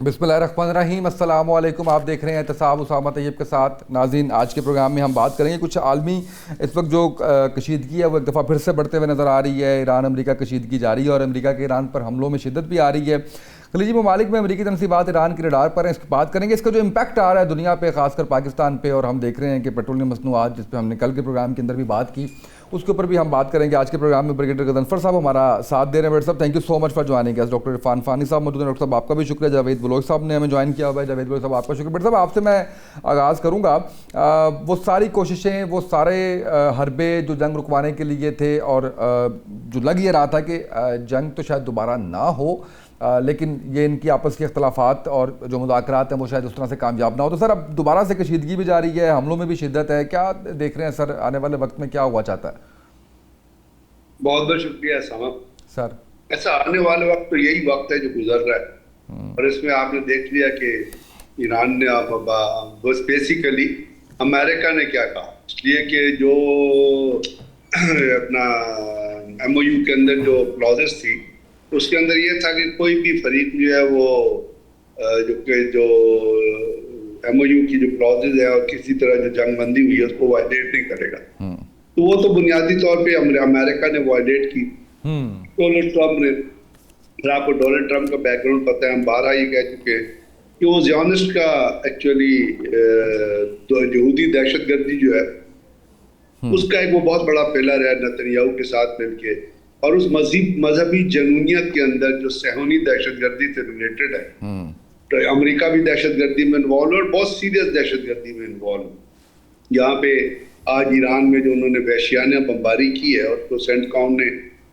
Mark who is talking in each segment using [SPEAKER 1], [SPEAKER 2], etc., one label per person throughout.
[SPEAKER 1] بسم اللہ الرحمن الرحیم، السلام علیکم۔ آپ دیکھ رہے ہیں احتساب اسامہ طیب کے ساتھ۔ ناظرین، آج کے پروگرام میں ہم بات کریں گے کچھ عالمی اس وقت جو کشیدگی ہے وہ ایک دفعہ پھر سے بڑھتے ہوئے نظر آ رہی ہے۔ ایران امریکہ کشیدگی جاری ہے اور امریکہ کے ایران پر حملوں میں شدت بھی آ رہی ہے۔ خلیجی ممالک میں امریکی تنصیبات ایران کے رڈار پر ہیں، اس کی بات کریں گے۔ اس کا جو امپیکٹ آ رہا ہے دنیا پہ، خاص کر پاکستان پہ، اور ہم دیکھ رہے ہیں کہ پیٹرولیم مصنوعات، جس پہ ہم نے کل کے پروگرام کے اندر بھی بات کی، اس کے اوپر بھی ہم بات کریں گے آج کے پروگرام میں۔ بریگیڈیئر غضنفر صاحب ہمارا ساتھ دے رہے ہیں۔ ڈاکٹر صاحب thank you so much for joining اس۔ ڈاکٹر عرفان فانی صاحب موجود ہیں۔ ڈاکٹر صاحب آپ کا بھی شکریہ۔ جاوید بلوچ صاحب نے ہمیں جوائن کیا ہوا ہے۔ جاوید بلوچ صاحب آپ کا شکریہ۔ ڈاکٹر صاحب آپ سے میں آغاز کروں گا۔ وہ ساری کوششیں، وہ سارے حربے جو جنگ رکوانے کے لیے تھے، اور جو لگ یہ رہا تھا کہ جنگ تو شاید دوبارہ نہ ہو، لیکن یہ ان کی آپس کے اختلافات اور جو مذاکرات ہیں وہ شاید اس طرح سے کامیاب نہ ہو، تو سر اب دوبارہ سے کشیدگی بھی جاری ہے، حملوں میں بھی شدت ہے۔ کیا دیکھ رہے ہیں سر، آنے والے وقت میں کیا ہوا چاہتا ہے؟
[SPEAKER 2] بہت بہت شکریہ سامہ
[SPEAKER 1] سر
[SPEAKER 2] ایسا آنے والے وقت تو یہی وقت ہے جو گزر رہا ہے، اور اس میں آپ نے دیکھ لیا کہ ایران نے بس بیسیکلی امریکہ نے کیا کہا، اس لیے کہ جو اپنا ایم او یو کے اندر جو کلوزز تھی اس کے اندر یہ تھا کہ کوئی بھی فریق جو ہے وہ جو ایم او یو کی جو کلوزز ہے اور کسی طرح جو جنگ بندی ہوئی ہے اس کو وائلیٹ نہیں کرے گا، تو وہ تو بنیادی طور پہ امریکہ نے وائلیٹ کی۔ ڈونلڈ ٹرمپ نے، پھر آپ کو ڈونلڈ ٹرمپ کا بیک گراؤنڈ پتہ ہے، ہم بارہ ہی کہہ چکے کہ وہ زیونسٹ کا ایکچولی یہودی دہشت گردی جو ہے اس کا ایک وہ بہت بڑا پلر ہے نتنیاہو کے ساتھ مل کے، اور اس مذہبی جنونیت کے اندر جو صہیونی دہشت گردی سے ریلیٹڈ ہے، تو امریکہ بھی دہشت گردی میں انوالو اور بہت سیریس دہشت گردی میں انوالو۔ یہاں پہ آج ایران میں جو انہوں نے وحشیانہ بمباری کی ہے، اور تو سینٹ کام نے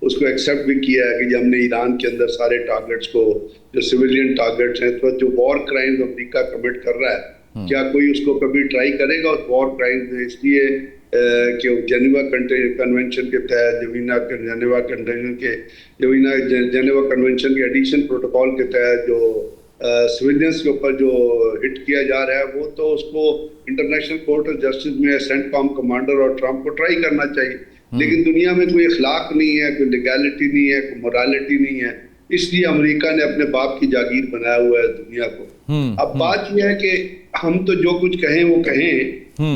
[SPEAKER 2] اس کو ایکسیپٹ بھی کیا ہے کہ ہم نے ایران کے اندر سارے ٹارگٹس کو، جو سویلین ٹارگٹس ہیں، اس وقت جو وار کرائمز امریکہ کمٹ کر رہا ہے، کیا کوئی اس کو کبھی ٹرائی کرے گا اس وار کرائمز میں؟ اس لیے کہ جنیوا کنونشن کے تحت، جنیوا کنونشن کے ایڈیشن پروٹوکول کے تحت جو سویلینس کے اوپر جو ہٹ کیا جا رہا ہے، وہ تو اس کو انٹرنیشنل کورٹ آف جسٹس میں سینٹ کام کمانڈر اور ٹرمپ کو ٹرائی کرنا چاہیے، لیکن دنیا میں کوئی اخلاق نہیں ہے، کوئی لیگیلٹی نہیں ہے، کوئی مورالٹی نہیں ہے، اس لیے امریکہ نے اپنے باپ کی جاگیر بنایا ہوا ہے دنیا کو۔ اب بات یہ ہے کہ ہم تو جو کچھ کہیں وہ کہیں،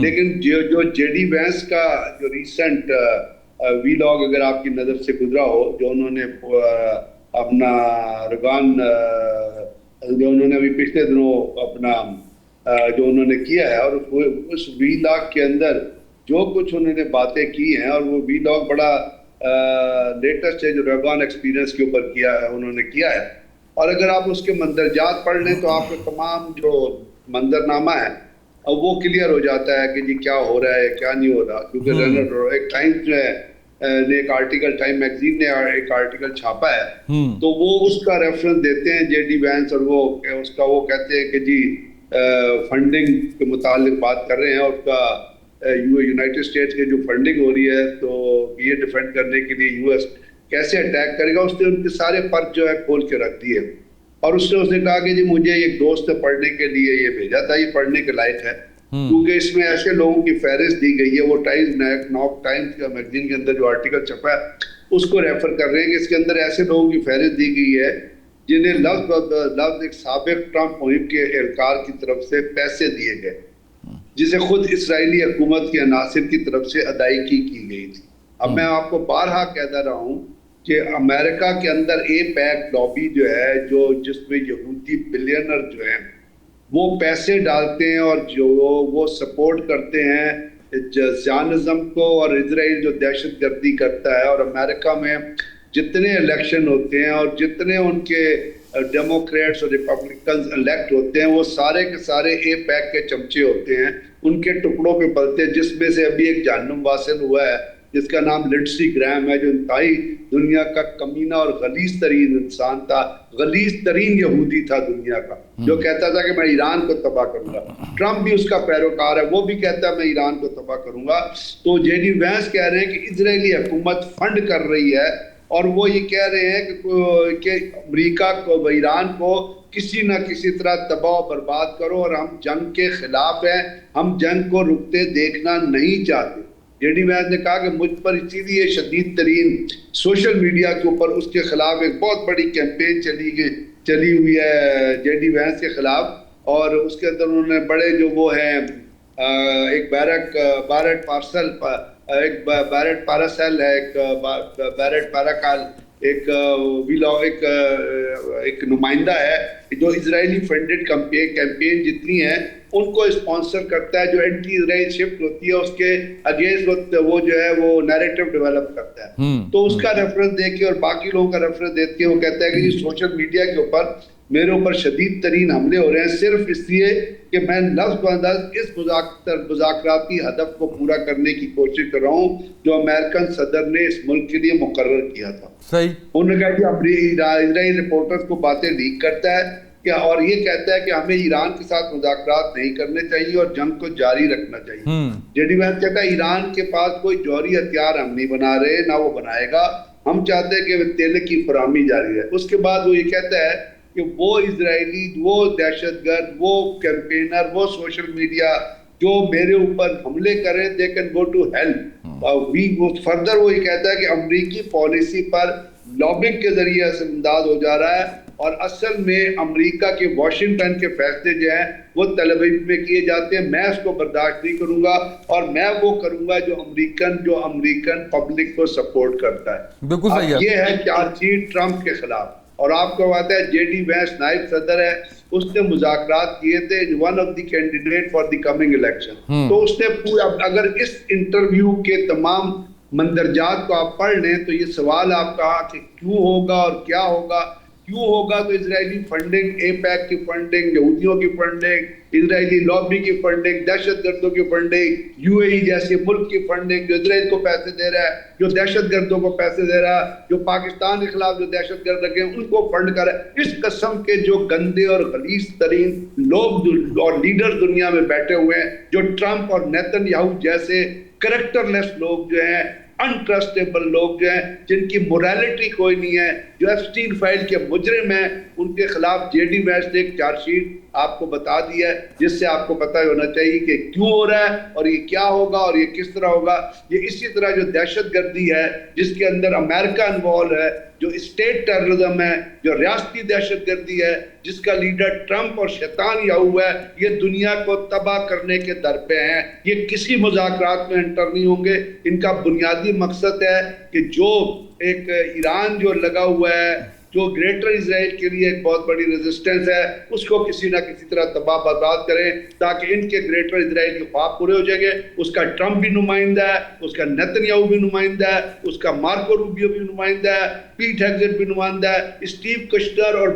[SPEAKER 2] لیکن جو جے ڈی وینس کا جو ریسنٹ وی لاگ اگر آپ کی نظر سے گزرا ہو، جو انہوں نے اپنا جو انہوں نے ابھی پچھلے دنوں اپنا جو انہوں نے کیا ہے، اور اس وی لاگ کے اندر جو کچھ انہوں نے باتیں کی ہیں، اور وہ وی لاگ بڑا لیٹسٹ ہے جو ریگان ایکسپیرینس کے اوپر کیا ہے، انہوں نے کیا ہے، اور اگر آپ اس کے مندرجات پڑھ لیں تو آپ کے تمام جو منظرنامہ ہے وہ کلیئر ہو جاتا ہے کہ جی کیا ہو رہا ہے کیا نہیں ہو رہا، کیونکہ ایک ٹائمز جو ہے نے ایک آرٹیکل، ٹائم میگزین نے ایک آرٹیکل چھاپا ہے، تو وہ اس کا ریفرنس دیتے ہیں جے ڈی وینس، اور وہ اس کا وہ کہتے ہیں کہ جی فنڈنگ کے متعلق بات کر رہے ہیں، اور اس کا یونائٹڈ اسٹیٹس کے جو فنڈنگ ہو رہی ہے تو یہ ڈیفینڈ کرنے کے لیے یو ایس کیسے اٹیک کرے گا، اس نے ان کے سارے پرچ جو ہے کھول کے رکھ دیے، اور اس نے کہا کہ جی مجھے ایک دوست نے پڑھنے کے لیے یہ بھیجا تھا، یہ پڑھنے کے لائق ہے، کیونکہ اس میں ایسے لوگوں کی فہرست دی گئی ہے۔ وہ نارتھ ٹائمز کا میگزین کے اندر جو آرٹیکل چھپا ہے اس کو ریفر کر رہے ہیں کہ اس کے اندر ایسے لوگوں کی فہرست دی گئی ہے جنہیں لفظ ایک سابق ٹرمپ مہم کے اہلکار کی طرف سے پیسے دیے گئے، جسے خود اسرائیلی حکومت کے عناصر کی طرف سے ادائیگی کی گئی تھی۔ اب میں آپ کو بارہا کہتا رہا ہوں کہ امریکہ کے اندر اے پیک لابی جو ہے، جس میں یہودی بلینر جو ہیں وہ پیسے ڈالتے ہیں، اور جو وہ سپورٹ کرتے ہیں زیانزم کو، اور اسرائیل جو دہشت گردی کرتا ہے، اور امریکہ میں جتنے الیکشن ہوتے ہیں اور جتنے ان کے ڈیموکریٹس اور ریپبلکنز الیکٹ ہوتے ہیں، وہ سارے کے سارے اے پیک کے چمچے ہوتے ہیں، ان کے ٹکڑوں پہ پلتے ہیں، جس میں سے ابھی ایک جہنم واصل ہوا ہے جس کا نام لنڈسی گرام ہے، جو انتہائی دنیا کا کمینہ اور غلیظ ترین انسان تھا، غلیظ ترین یہودی تھا دنیا کا، جو کہتا تھا کہ میں ایران کو تباہ کروں گا۔ ٹرمپ بھی اس کا پیروکار ہے، وہ بھی کہتا ہے میں ایران کو تباہ کروں گا۔ تو جے ڈی وینس کہہ رہے ہیں کہ اسرائیلی حکومت فنڈ کر رہی ہے، اور وہ یہ کہہ رہے ہیں کہ امریکہ کو، ایران کو کسی نہ کسی طرح تباہ و برباد کرو، اور ہم جنگ کے خلاف ہیں، ہم جنگ کو رکتے دیکھنا نہیں چاہتے۔ جے ڈی وینس نے کہا کہ مجھ پر اسی لیے شدید ترین سوشل میڈیا کے اوپر اس کے خلاف ایک بہت بڑی کیمپین چلی گئی چلی ہوئی ہے جے ڈی وینس کے خلاف، اور اس کے اندر انہوں نے بڑے جو وہ ہیں ایک بیرٹ پارسل، ایک بیرٹ پاراسیل ہے، ایک بیرٹ پیراکال، ایک ایک نمائندہ ہے جو اسرائیلی فنڈڈ کیمپین جتنی ہیں ان کو اسپانسر کرتا ہے، جو اینٹی اسرائیل شفٹ ہوتی ہے اس کے اگینسٹ وہ جو ہے وہ نیریٹو ڈیولپ کرتا ہے. تو اس کا ریفرنس دے کے اور باقی لوگوں کا ریفرنس دے کے وہ کہتا ہے کہ یہ سوشل میڈیا کے اوپر میرے اوپر شدید ترین حملے ہو رہے ہیں صرف اس لیے کہ میں لفظ بلفظ اس مذاکراتی ہدف کو پورا کرنے کی کوشش کر رہا ہوں جو امریکن صدر نے اس ملک کے لیے مقرر کیا تھا.
[SPEAKER 1] صحیح.
[SPEAKER 2] انہوں نے کہا کہ اسرائیل رپورٹرز کو باتیں لیک کرتا ہے کیا، اور یہ کہتا ہے کہ ہمیں ایران کے ساتھ مذاکرات نہیں کرنے چاہیے اور جنگ کو جاری رکھنا چاہیے. جے ڈی وینس کہتا ہے ایران کے پاس کوئی جوہری ہتھیار ہم نہیں بنا رہے، نہ وہ بنائے گا، ہم چاہتے ہیں کہ تیل کی فراہمی جاری رہے. اس کے بعد وہ یہ کہتا ہے کہ وہ اسرائیلی، وہ دہشت گرد، وہ کیمپینر، وہ سوشل میڈیا جو میرے اوپر حملے کریں they can go to hell. Further وہ یہ کہتا ہے کہ امریکی پالیسی پر لابنگ کے ذریعے سے امداد ہو جا رہا ہے، اور اصل میں امریکہ کے واشنگٹن کے فیصلے جو ہیں وہ تل ابیب میں کیے جاتے ہیں. میں اس کو برداشت نہیں کروں گا اور میں وہ کروں گا جو امریکن پبلک کو سپورٹ کرتا ہے.
[SPEAKER 1] بالکل صحیح ہے.
[SPEAKER 2] یہ ہے چارج شیٹ ٹرمپ کے خلاف. اور آپ کو بات ہے جے ڈی وینس نائب صدر ہے، اس نے مذاکرات کیے تھے one of the candidate for the coming election. تو اس نے پورا، اگر اس انٹرویو کے تمام مندرجات کو آپ پڑھ لیں تو یہ سوال آپ کا کہ کیوں ہوگا اور کیا ہوگا. کیوں ہوگا تو اسرائیلی فنڈنگ، اے پیک کی فنڈنگ، یہودیوں کی فنڈنگ، اسرائیلی لابی کی فنڈنگ، دہشت گردوں کی فنڈنگ، یو اے ای جیسے ملک کی فنڈنگ جو اسرائیل کو پیسے دے رہا ہے، جو دہشت گردوں کو پیسے دے رہا ہے، جو پاکستان کے خلاف جو دہشت گرد رکھے ہیں ان کو فنڈ کر رہا ہے. اس قسم کے جو گندے اور غلیظ ترین لوگ اور لیڈر دنیا میں بیٹھے ہوئے ہیں، جو ٹرمپ اور نیتن یاہو جیسے کریکٹر لیس لوگ جو ہیں، انٹرسٹیبل لوگ جو ہیں، جن کی موریلٹی کوئی نہیں ہے، جو ایپسٹین فائل کے مجرم ہیں، ان کے خلاف جے ڈی وینس نے ایک چارج شیٹ آپ کو بتا دیا ہے جس سے آپ کو پتہ ہونا چاہیے کہ کیوں ہو رہا ہے اور یہ کیا ہوگا اور یہ کس طرح ہوگا. یہ اسی طرح جو دہشت گردی ہے جس کے اندر امریکہ انوالو ہے، جو اسٹیٹ ٹیررزم ہے، جو ریاستی دہشت گردی ہے جس کا لیڈر ٹرمپ اور شیطان یاہو ہے، یہ دنیا کو تباہ کرنے کے در پہ ہیں. یہ کسی مذاکرات میں انٹر نہیں ہوں گے. ان کا بنیادی مقصد ہے کہ جو ایک ایران جو لگا ہوا ہے، جو گریٹر اسرائیل کے لیے ایک بہت بڑی ریزسٹنس ہے، اس کو کسی نہ کسی طرح تباہ برباد کریں تاکہ ان کے گریٹر اسرائیل کے خواب پورے ہو جائیں گے. اس کا ٹرمپ بھی نمائندہ ہے، اس کا نیتن یاہو بھی نمائندہ ہے، اس کا مارکو روبیو بھی نمائندہ ہے، پیٹ ہیگزٹ بھی نمائندہ ہے، اسٹیو کشنر اور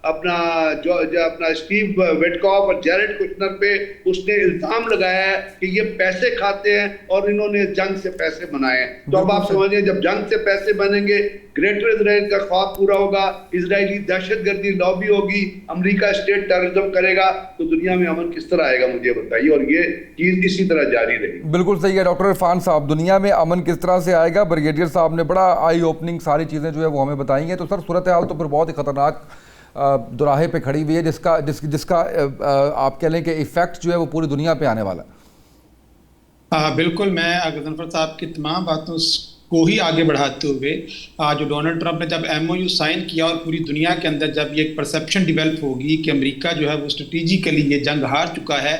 [SPEAKER 2] اپنا اسٹیو ویٹکاف اور جیرڈ کشنر پہ اس نے الزام لگایا ہے کہ یہ پیسے کھاتے ہیں اور انہوں نے جنگ سے پیسے بنائے ہیں. تو اب آپ سمجھیں جب جنگ سے پیسے بنیں گے، گریٹر اسرائیل کا خواب پورا ہوگا، اسرائیلی دہشت گردی لابی ہوگی، امریکہ اسٹیٹ ٹیررزم کرے گا، تو دنیا میں امن کس طرح آئے گا مجھے بتائیے. اور یہ چیز اسی طرح جاری رہے گی.
[SPEAKER 1] بالکل صحیح ہے ڈاکٹر عرفان صاحب. دنیا میں امن کس طرح سے آئے گا؟ بریگیڈیئر صاحب نے بڑا آئی اوپننگ ساری چیزیں جو ہے وہ ہمیں بتائیں گے. تو سر صورتحال تو پھر بہت ہی خطرناک دوراہے پہ کھڑی ہوئی ہے جس کا آپ کہہ لیں کہ ایفیکٹ جو ہے وہ پوری دنیا پہ آنے والا ہے.
[SPEAKER 3] بالکل. میں غضنفر صاحب کی تمام باتوں کو ہی آگے بڑھاتے ہوئے جو ڈونلڈ ٹرمپ نے جب ایم او یو سائن کیا اور پوری دنیا کے اندر جب یہ ایک پرسیپشن ڈیولپ ہوگی کہ امریکہ جو ہے وہ اسٹریٹجیکلی یہ جنگ ہار چکا ہے،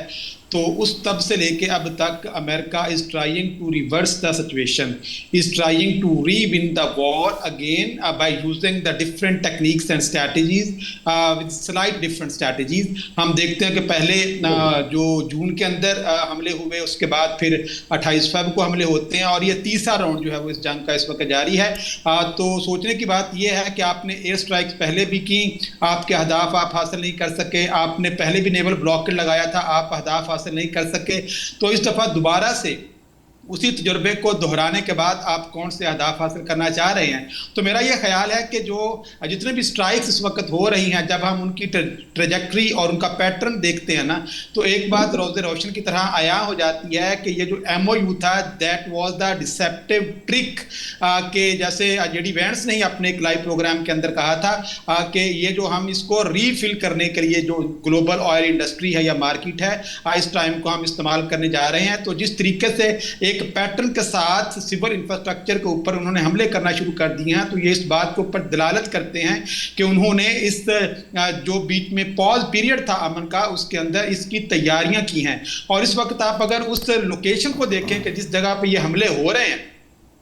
[SPEAKER 3] تو اس تب سے لے کے اب تک امریکہ is trying to reverse the situation, is trying to re win the war again by using the different techniques and strategies with slight different strategies. ہم دیکھتے ہیں کہ پہلے جو جون کے اندر حملے ہوئے، اس کے بعد پھر 28 فیب کو حملے ہوتے ہیں، اور یہ تیسرا راؤنڈ جو ہے وہ اس جنگ کا اس وقت جاری ہے. تو سوچنے کی بات یہ ہے کہ آپ نے ایئر اسٹرائکس پہلے بھی کی، آپ کے اہداف آپ حاصل نہیں کر سکے، آپ نے پہلے بھی نیول بلاکر لگایا تھا، آپ اہداف حاصل نہیں کر سکے. تو اس دفعہ دوبارہ سے اسی تجربے کو دہرانے کے بعد آپ کون سے اہداف حاصل کرنا چاہ رہے ہیں. تو میرا یہ خیال ہے کہ جو جتنے بھی اسٹرائکس اس وقت ہو رہی ہیں، جب ہم ان کی ٹریجیکٹری اور ان کا پیٹرن دیکھتے ہیں نا، تو ایک بات روز روشن کی طرح عیاں ہو جاتی ہے کہ یہ جو ایم او یو تھا that was the deceptive trick, کہ جیسے جے ڈی وینس نے ہی اپنے ایک لائیو پروگرام کے اندر کہا تھا کہ یہ جو ہم اس کو ری فل کرنے کے لیے جو گلوبل آئل انڈسٹری ہے یا مارکیٹ ہے، اس ٹائم کو ہم استعمال کرنے جا رہے ہیں. تو جس طریقے سے ایک ایک پیٹرن کے ساتھ سول انفراسٹرکچر کے اوپر انہوں نے حملے کرنا شروع کر دیے ہیں، تو یہ اس بات کے اوپر دلالت کرتے ہیں کہ انہوں نے اس جو بیچ میں پاز پیریڈ تھا امن کا، اس کے اندر اس کی تیاریاں کی ہیں. اور اس وقت آپ اگر اس لوکیشن کو دیکھیں کہ جس جگہ پہ یہ حملے ہو رہے ہیں،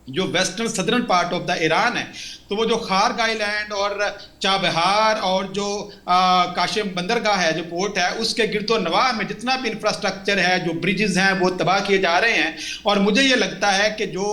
[SPEAKER 3] جو western southern part of the Iran ہے، تو وہ جو خارگ آئی لینڈ اور چابہار اور جو کاشم بندرگاہ ہے، جو پورٹ ہے، اس کے گرد و نواح میں جتنا بھی انفراسٹرکچر ہے، جو بریجز ہیں، وہ تباہ کیے جا رہے ہیں. اور مجھے یہ لگتا ہے کہ جو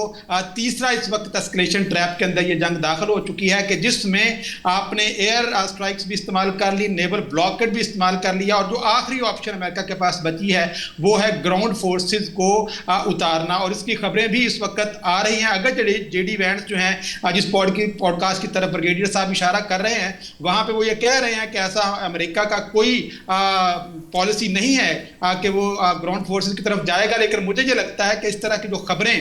[SPEAKER 3] تیسرا اس وقت اسکلیشن ٹریپ کے اندر یہ جنگ داخل ہو چکی ہے، کہ جس میں آپ نے ایئر اسٹرائکس بھی استعمال کر لی، نیول بلاکڈ بھی استعمال کر لیا، اور جو آخری آپشن امریکہ کے پاس بچی ہے وہ ہے گراؤنڈ فورسز کو اتارنا. اور اس کی خبریں بھی اس وقت آ رہی ہیں. اگر جے ڈی وینس جو ہیں جس پوڈ کاسٹ کی طرف بریگیڈیئر صاحب اشارہ کر رہے ہیں، وہاں پہ وہ یہ کہہ رہے ہیں کہ ایسا امریکہ کا کوئی پالیسی نہیں ہے کہ وہ گراؤنڈ فورسز کی طرف جائے گا. لیکن مجھے یہ لگتا ہے کہ اس طرح کی جو خبریں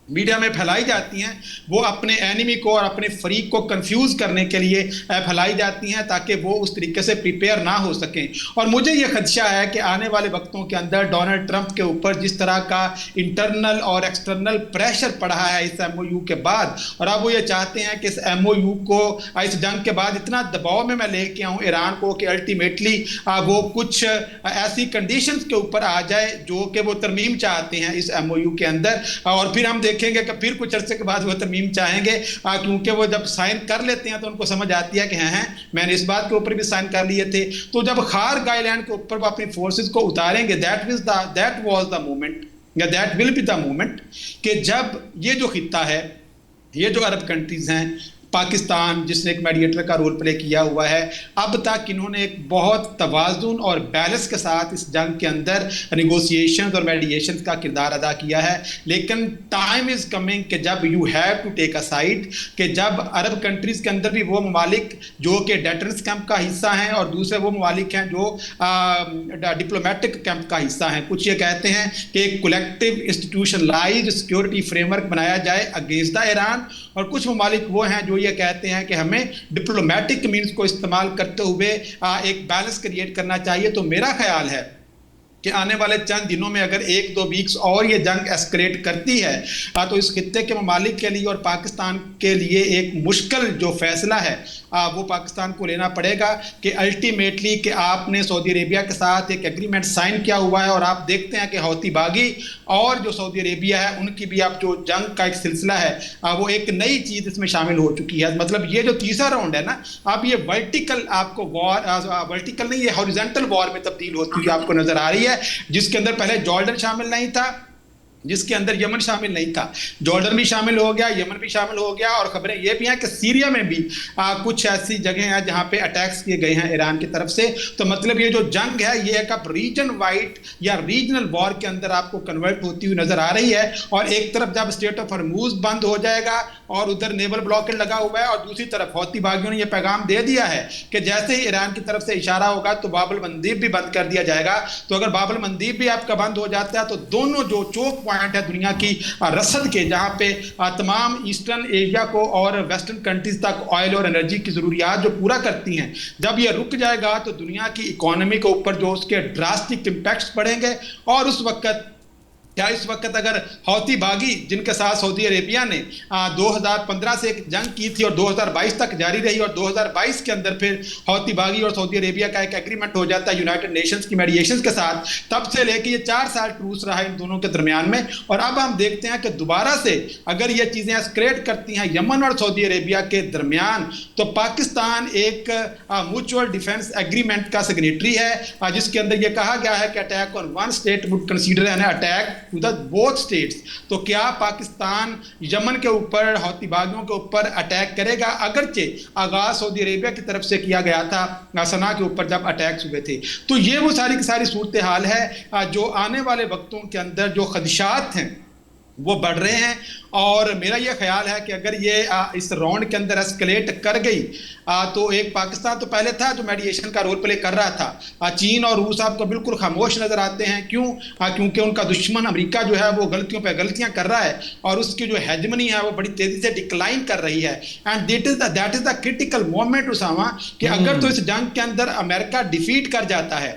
[SPEAKER 3] میڈیا میں پھیلائی جاتی ہیں وہ اپنے اینیمی کو اور اپنے فریق کو کنفیوز کرنے کے لیے پھیلائی جاتی ہیں تاکہ وہ اس طریقے سے پریپیئر نہ ہو سکیں. اور مجھے یہ خدشہ ہے کہ آنے والے وقتوں کے اندر ڈونلڈ ٹرمپ کے اوپر جس طرح کا انٹرنل اور ایکسٹرنل پریشر پڑا ہے اس ایم او یو کے بعد، اور اب وہ یہ چاہتے ہیں کہ اس ایم او یو کو اس جنگ کے بعد اتنا دباؤ میں لے کے آؤں ایران کو کہ الٹیمیٹلی وہ کچھ ایسی کنڈیشنز کے اوپر آ جائے جو کہ وہ ترمیم چاہتے ہیں اس ایم او یو کے اندر. اور پھر ہم دیکھیں گے کہ پھر کچھ عرصے کے بعد وہ ترمیم چاہیں گے، کیونکہ وہ جب سائن کر لیتے ہیں تو ان کو سمجھ آتی ہے کہ ہیں میں نے اس بات کے اوپر بھی سائن کر لیے تھے. تو جب خارگ آئی لینڈ کے اوپر وہ اپنی فورسز کو اتاریں گے، دیٹ واز دا مومنٹ یا that will be the moment کہ جب یہ جو خطہ ہے، یہ جو عرب کنٹریز ہیں، پاکستان جس نے ایک میڈیٹر کا رول پلے کیا ہوا ہے، اب تک انہوں نے ایک بہت توازن اور بیلنس کے ساتھ اس جنگ کے اندر نیگوسیشنز اور میڈیشنز کا کردار ادا کیا ہے. لیکن ٹائم از کمنگ کہ جب you have to take a side, کہ جب عرب کنٹریز کے اندر بھی وہ ممالک جو کہ ڈیٹرنس کیمپ کا حصہ ہیں اور دوسرے وہ ممالک ہیں جو ڈپلومیٹک کیمپ کا حصہ ہیں. کچھ یہ کہتے ہیں کہ ایک collective institutionalised security frame work بنایا جائے اگینسٹ دا ایران، اور کچھ ممالک وہ ہیں جو یہ کہتے ہیں کہ ہمیں ڈپلومیٹک مینز کو استعمال کرتے ہوئے ایک بیلنس کریٹ کرنا چاہیے. تو میرا خیال ہے کہ آنے والے چند دنوں میں اگر 1-2 ویکس اور یہ جنگ ایسکلیٹ کرتی ہے تو اس خطے کے ممالک کے لیے اور پاکستان کے لیے ایک مشکل جو فیصلہ ہے وہ پاکستان کو لینا پڑے گا کہ الٹیمیٹلی کہ آپ نے سعودی عربیہ کے ساتھ ایک ایگریمنٹ سائن کیا ہوا ہے، اور آپ دیکھتے ہیں کہ حوثی باغی اور جو سعودی عربیہ ہے ان کی بھی اب جو جنگ کا ایک سلسلہ ہے وہ ایک نئی چیز اس میں شامل ہو چکی ہے. مطلب یہ جو تیسرا راؤنڈ ہے نا، اب یہ ورٹیکل آپ کو وار، ورٹیکل نہیں، یہ ہاریزونٹل وار میں تبدیل ہوتی ہوئی آپ کو نظر آ رہی ہے، جس کے اندر پہلے جارڈن شامل نہیں تھا، جس کے اندر یمن شامل نہیں تھا. جارڈن بھی شامل ہو گیا، یمن بھی شامل ہو گیا، اور خبریں یہ بھی ہیں کہ سیریا میں بھی کچھ ایسی جگہیں ہیں جہاں پہ اٹیکس کیے گئے ہیں ایران کی طرف سے. تو مطلب یہ جو جنگ ہے یہ ایک اب ریجن وائڈ یا ریجنل وار کے اندر آپ کو کنورٹ ہوتی ہوئی نظر آ رہی ہے. اور ایک طرف جب اسٹریٹ آف ہرموز بند ہو جائے گا اور ادھر نیول بلاکڈ لگا ہوا ہے، اور دوسری طرف حوثی باغیوں نے یہ پیغام دے دیا ہے کہ جیسے ہی ایران کی طرف سے اشارہ ہوگا تو باب المندیب بھی بند کر دیا جائے گا. تو اگر باب المندیب بھی آپ کا بند ہو جاتا ہے تو دونوں جو چوک پوائنٹ ہے دنیا کی رسد کے، جہاں پہ تمام ایسٹرن ایشیا کو اور ویسٹرن کنٹریز تک آئل اور انرجی کی ضروریات جو پورا کرتی ہیں، جب یہ رک جائے گا تو دنیا کی اکانومی کے اوپر جو اس کے ڈراسٹک امپیکٹس پڑیں گے. اور اس وقت اگر حوثی باغی جن کے ساتھ سعودی عربیہ نے 2015 سے ایک جنگ کی تھی اور 2022 تک جاری رہی، اور 2022 کے اندر پھر حوثی باغی اور سعودی عربیہ کا ایک ایگریمنٹ ہو جاتا ہے یونائٹڈ نیشنز کی میڈیشنز کے ساتھ، تب سے لے کے یہ 4 سال ٹروس رہا ہے ان دونوں کے درمیان میں. اور اب ہم دیکھتے ہیں کہ دوبارہ سے اگر یہ چیزیں اسکلیٹ کرتی ہیں یمن اور سعودی عربیہ کے درمیان، تو پاکستان ایک میوچول ڈیفینس ایگریمنٹ کا سگنیٹری ہے جس کے اندر یہ کہا گیا ہے کہ attack on one state would consider an attack to the both states. تو کیا پاکستان یمن کے اوپر حوثی باغیوں کے اوپر اٹیک کرے گا؟ اگرچہ آغاز سعودی عربیہ کی طرف سے کیا گیا تھا صنعاء کے اوپر جب اٹیکس ہوئے تھے. تو یہ وہ ساری کی ساری صورتحال ہے جو آنے والے وقتوں کے اندر جو خدشات ہیں وہ بڑھ رہے ہیں. اور میرا یہ خیال ہے کہ اگر یہ اس راؤنڈ کے اندر اسکلیٹ کر گئی تو ایک پاکستان تو پہلے تھا جو میڈیشن کا رول پلے کر رہا تھا، چین اور روس آپ کو بالکل خاموش نظر آتے ہیں. کیونکہ ان کا دشمن امریکہ جو ہے وہ غلطیوں پہ غلطیاں کر رہا ہے اور اس کی جو ہیجمنی ہے وہ بڑی تیزی سے ڈکلائن کر رہی ہے. And that is the critical moment Osama کہ اگر تو اس جنگ کے اندر امریکہ ڈیفیٹ کر جاتا ہے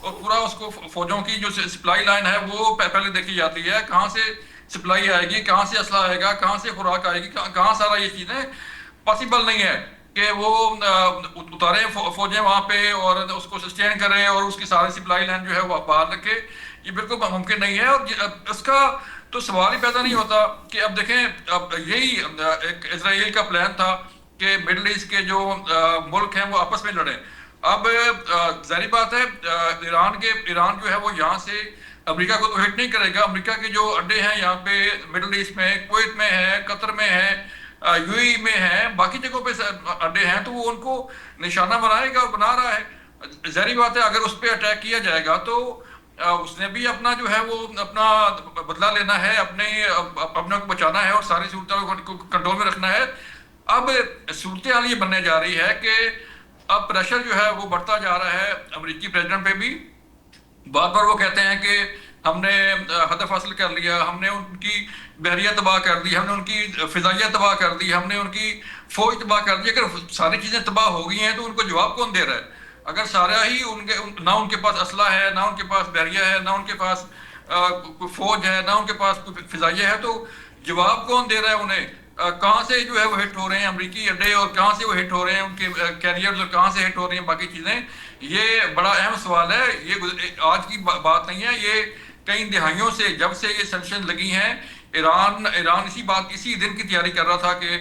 [SPEAKER 4] اور پورا اس کو فوجوں کی جو سپلائی لائن ہے وہ پہلے دیکھی جاتی ہے, کہاں سے سپلائی آئے گی, کہاں سے اسلحہ آئے گا, کہاں سے خوراک آئے گی, کہاں سارا یہ چیزیں پاسبل نہیں ہے کہ وہ اتاریں فوجیں وہاں پہ اور اس کو سسٹین کریں اور اس کی ساری سپلائی لائن جو ہے وہ باہر رکھے. یہ بالکل ممکن نہیں ہے, اور اس کا تو سوال ہی پیدا نہیں ہوتا کہ اب دیکھیں اب یہی ایک اسرائیل کا پلان تھا کہ مڈل ایسٹ کے جو ملک ہیں وہ آپس میں لڑیں. اب ظاہری بات ہے ایران جو ہے وہ یہاں سے امریکہ کو تو ہٹ نہیں کرے گا. امریکہ کے جو اڈے ہیں یہاں پہ مڈل ایسٹ میں, کویت میں ہے, قطر میں ہے, یو اے میں ہیں, باقی جگہوں پہ اڈے ہیں, تو وہ ان کو نشانہ بنائے گا اور بنا رہا ہے. ظاہری بات ہے اگر اس پہ اٹیک کیا جائے گا تو اس نے بھی اپنا جو ہے وہ اپنا بدلہ لینا ہے, اپنے کو بچانا ہے اور ساری صورتوں کو کنٹرول میں رکھنا ہے. اب صورتحال یہ بننے جا رہی ہے کہ اب پریشر جو ہے وہ بڑھتا جا رہا ہے امریکی پریزیڈنٹ پہ بھی. بار بار وہ کہتے ہیں کہ ہم نے ہدف حاصل کر لیا, ہم نے ان کی بحریہ تباہ کر دی, ہم نے ان کی فضائیہ تباہ کر دی, ہم نے ان کی فوج تباہ کر دی. اگر ساری چیزیں تباہ ہو گئی ہیں تو ان کو جواب کون دے رہا ہے؟ اگر سارا ہی نہ ان کے پاس اسلحہ ہے, نہ ان کے پاس بحریہ ہے, نہ ان کے پاس کوئی فوج ہے, نہ ان کے پاس کوئی فضائیہ ہے, تو جواب کون دے رہا ہے انہیں؟ کہاں سے جو ہے وہ ہٹ ہو رہے ہیں امریکی اڈے, اور کہاں سے وہ ہٹ ہو رہے ہیں ان کے کیریئرز, اور کہاں سے ہٹ ہو رہی ہیں باقی چیزیں؟ یہ بڑا اہم سوال ہے. یہ آج کی بات نہیں ہے, یہ کئی دہائیوں سے جب سے یہ سینکشن لگی ہیں ایران اسی دن کی تیاری کر رہا تھا کہ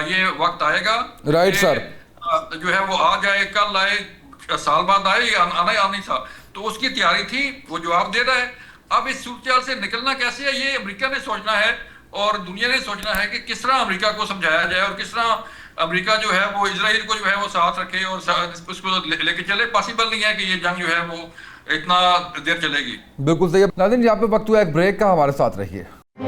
[SPEAKER 4] یہ وقت آئے گا.
[SPEAKER 1] Right sir.
[SPEAKER 4] جو ہے وہ آ جائے, کل آئے, سال بعد آئے, آنا نہیں تھا, تو اس کی تیاری تھی, وہ جواب دے رہا ہے. اب اس صورتحال سے نکلنا کیسے ہے یہ امریکہ نے سوچنا ہے اور دنیا نے سوچنا ہے کہ کس طرح امریکہ کو سمجھایا جائے اور کس طرح امریکہ جو ہے وہ اسرائیل کو جو ہے وہ ساتھ رکھے اور اس کو لے کے چلے. پاسبل نہیں ہے کہ یہ جنگ جو ہے وہ اتنا دیر چلے گی.
[SPEAKER 1] بالکل صحیح. ناظرین یہاں پہ وقت ہوا ایک بریک کا, ہمارے ساتھ رہیے.